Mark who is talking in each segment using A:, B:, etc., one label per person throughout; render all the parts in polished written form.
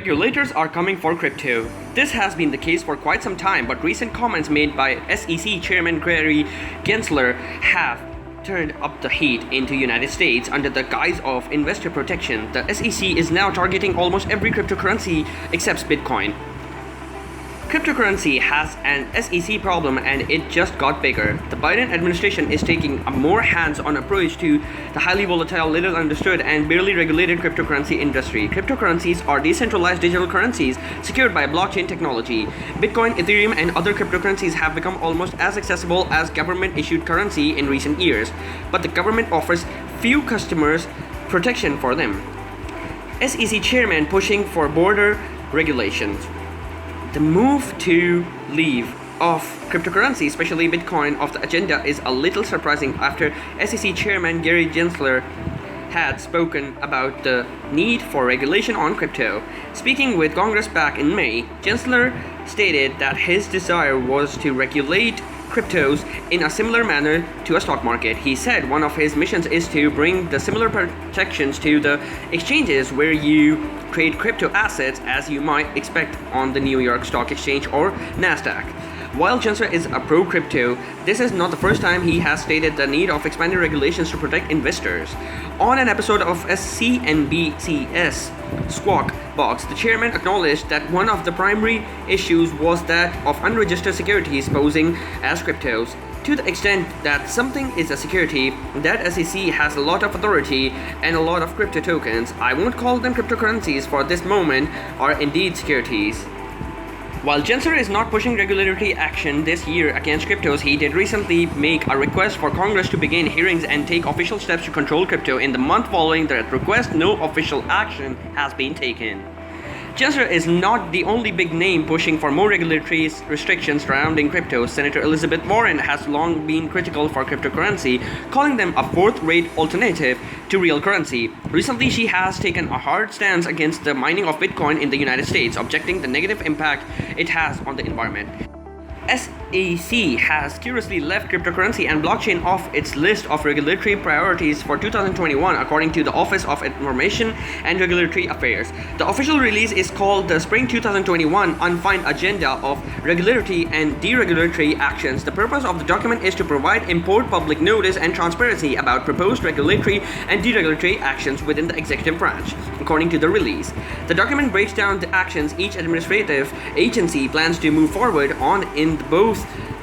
A: Regulators are coming for crypto. This has been the case for quite some time, but recent comments made by SEC Chairman Gary Gensler have turned up the heat into United States under the guise of investor protection. The SEC is now targeting almost every cryptocurrency except Bitcoin. Cryptocurrency has an SEC problem and it just got bigger. The Biden administration is taking a more hands-on approach to the highly volatile, little understood and barely regulated cryptocurrency industry. Cryptocurrencies are decentralized digital currencies secured by blockchain technology. Bitcoin, Ethereum and other cryptocurrencies have become almost as accessible as government-issued currency in recent years, but the government offers few customers protection for them. SEC chairman pushing for border regulations. The move to leave off cryptocurrency, especially Bitcoin, off the agenda is a little surprising after SEC Chairman Gary Gensler had spoken about the need for regulation on crypto. Speaking with Congress back in May, Gensler stated that his desire was to regulate cryptos in a similar manner to a stock market. He said one of his missions is to bring the similar protections to the exchanges where you trade crypto assets as you might expect on the New York Stock Exchange or NASDAQ. While Gensler is a pro-crypto, this is not the first time he has stated the need of expanded regulations to protect investors. On an episode of CNBC's Squawk Box, the chairman acknowledged that one of the primary issues was that of unregistered securities posing as cryptos. To the extent that something is a security, that SEC has a lot of authority and a lot of crypto tokens, I won't call them cryptocurrencies for this moment, are indeed securities. While Gensler is not pushing regulatory action this year against cryptos, he did recently make a request for Congress to begin hearings and take official steps to control crypto. In the month following that request, no official action has been taken. Gensler is not the only big name pushing for more regulatory restrictions surrounding crypto. Senator Elizabeth Warren has long been critical for cryptocurrency, calling them a fourth-rate alternative to real currency. Recently, she has taken a hard stance against the mining of Bitcoin in the United States, objecting the negative impact it has on the environment. SEC has curiously left cryptocurrency and blockchain off its list of regulatory priorities for 2021, according to the Office of Information and Regulatory Affairs. The official release is called the Spring 2021 Undefined Agenda of Regulatory and Deregulatory Actions. The purpose of the document is to provide important public notice and transparency about proposed regulatory and deregulatory actions within the executive branch, according to the release. The document breaks down the actions each administrative agency plans to move forward on in both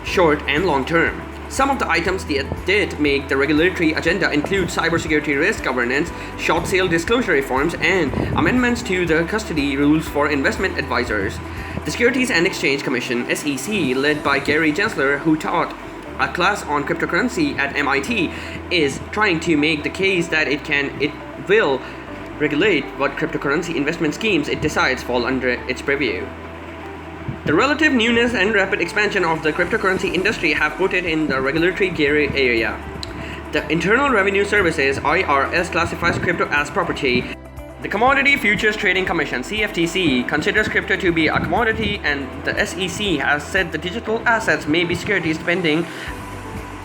A: short and long term. Some of the items that did make the regulatory agenda include cybersecurity risk governance, short sale disclosure reforms, and amendments to the custody rules for investment advisors. The Securities and Exchange Commission, SEC, led by Gary Gensler, who taught a class on cryptocurrency at MIT, is trying to make the case that it will regulate what cryptocurrency investment schemes it decides fall under its purview. The relative newness and rapid expansion of the cryptocurrency industry have put it in the regulatory gray area. The Internal Revenue Services (IRS) classifies crypto as property. The Commodity Futures Trading Commission (CFTC) considers crypto to be a commodity, and the SEC has said the digital assets may be securities depending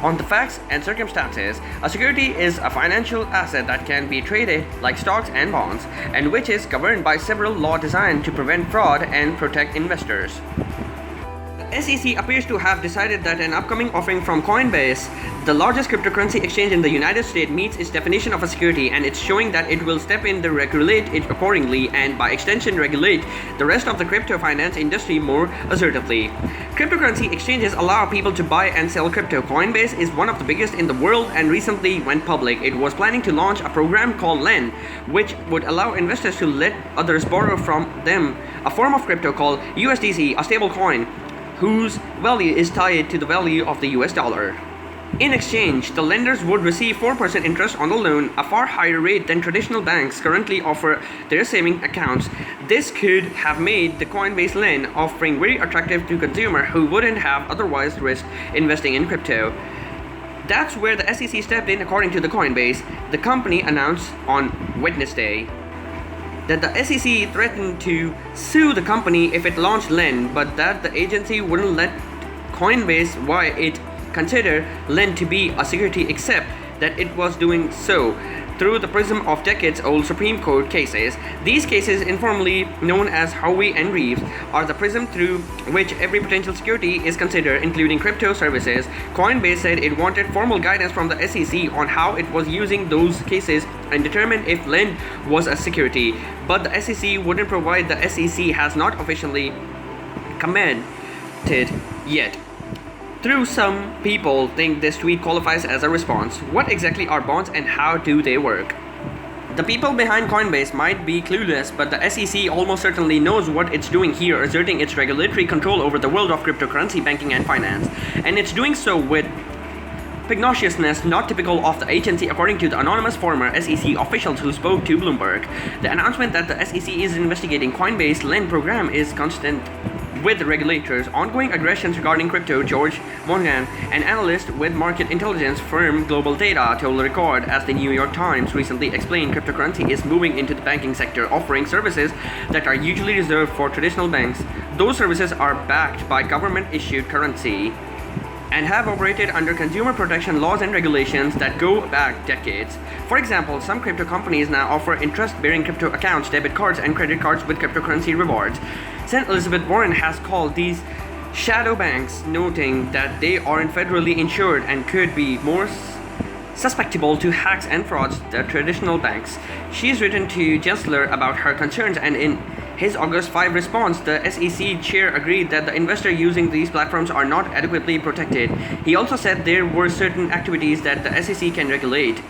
A: on the facts and circumstances. A security is a financial asset that can be traded like stocks and bonds, and which is governed by several laws designed to prevent fraud and protect investors. The SEC appears to have decided that an upcoming offering from Coinbase, the largest cryptocurrency exchange in the United States, meets its definition of a security, and it's showing that it will step in to regulate it accordingly and by extension regulate the rest of the crypto finance industry more assertively. Cryptocurrency exchanges allow people to buy and sell crypto. Coinbase is one of the biggest in the world and recently went public. It was planning to launch a program called LEND, which would allow investors to let others borrow from them a form of crypto called USDC, a stable coin whose value is tied to the value of the US dollar. In exchange, the lenders would receive 4% interest on the loan, a far higher rate than traditional banks currently offer their saving accounts. This could have made the Coinbase Lend offering very attractive to consumers who wouldn't have otherwise risked investing in crypto. That's where the SEC stepped in, according to the Coinbase. The company announced on Wednesday that the SEC threatened to sue the company if it launched Lend, but that the agency wouldn't let Coinbase why it consider Lend to be a security except that it was doing so through the prism of decades-old Supreme Court cases. These cases, informally known as Howey and Reeves, are the prism through which every potential security is considered, including crypto services. Coinbase said it wanted formal guidance from the SEC on how it was using those cases and determine if lend was a security, but the SEC wouldn't provide. The SEC has not officially commented yet. Though some people think this tweet qualifies as a response. What exactly are bonds and how do they work? The people behind Coinbase might be clueless, but the SEC almost certainly knows what it's doing here, asserting its regulatory control over the world of cryptocurrency, banking, and finance. And it's doing so with pugnaciousness not typical of the agency, according to the anonymous former SEC officials who spoke to Bloomberg. The announcement that the SEC is investigating Coinbase lend program is consistent with regulators' ongoing aggressions regarding crypto. George Monahan, an analyst with market intelligence firm Global Data, told the Record as the New York Times recently explained cryptocurrency is moving into the banking sector, offering services that are usually reserved for traditional banks. Those services are backed by government-issued currency and have operated under consumer protection laws and regulations that go back decades. For example, some crypto companies now offer interest-bearing crypto accounts, debit cards, and credit cards with cryptocurrency rewards. St. Elizabeth Warren has called these shadow banks, noting that they aren't federally insured and could be more susceptible to hacks and frauds than traditional banks. She's written to Gensler about her concerns, and in his August 5 response, the SEC chair agreed that the investors using these platforms are not adequately protected. He also said there were certain activities that the SEC can regulate,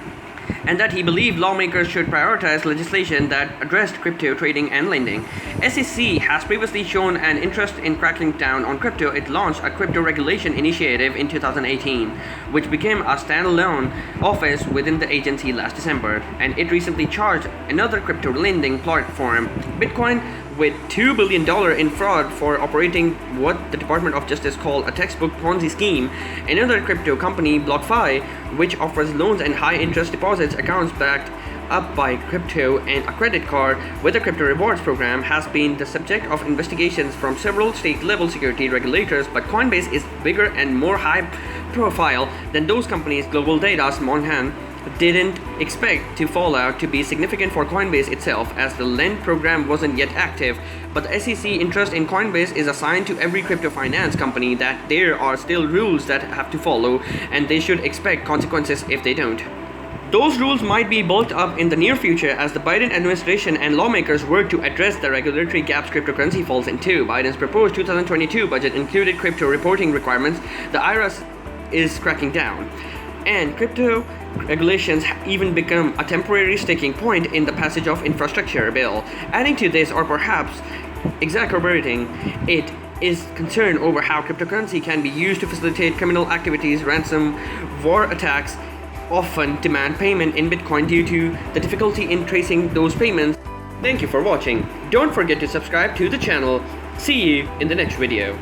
A: and that he believed lawmakers should prioritize legislation that addressed crypto trading and lending. SEC has previously shown an interest in cracking down on crypto. It launched a crypto regulation initiative in 2018, which became a standalone office within the agency last December, and it recently charged another crypto lending platform, Bitcoin, with $2 billion in fraud for operating what the Department of Justice called a textbook Ponzi scheme. Another crypto company, BlockFi, which offers loans and high-interest deposits accounts backed up by crypto and a credit card with a crypto rewards program, has been the subject of investigations from several state-level security regulators, but Coinbase is bigger and more high-profile than those companies. Global Data's Monahan didn't expect the fallout to be significant for Coinbase itself, as the lend program wasn't yet active, but the SEC interest in Coinbase is a sign to every crypto finance company that there are still rules that have to follow, and they should expect consequences if they don't. Those rules might be bulked up in the near future as the Biden administration and lawmakers work to address the regulatory gaps cryptocurrency falls into. Biden's proposed 2022 budget included crypto reporting requirements. The IRS is cracking down, and crypto regulations even become a temporary sticking point in the passage of infrastructure bill. Adding to this, or perhaps exacerbating it, is concern over how cryptocurrency can be used to facilitate criminal activities. Ransom war attacks often demand payment in Bitcoin due to the difficulty in tracing those payments. Thank you for watching. Don't forget to subscribe to the channel. See you in the next video.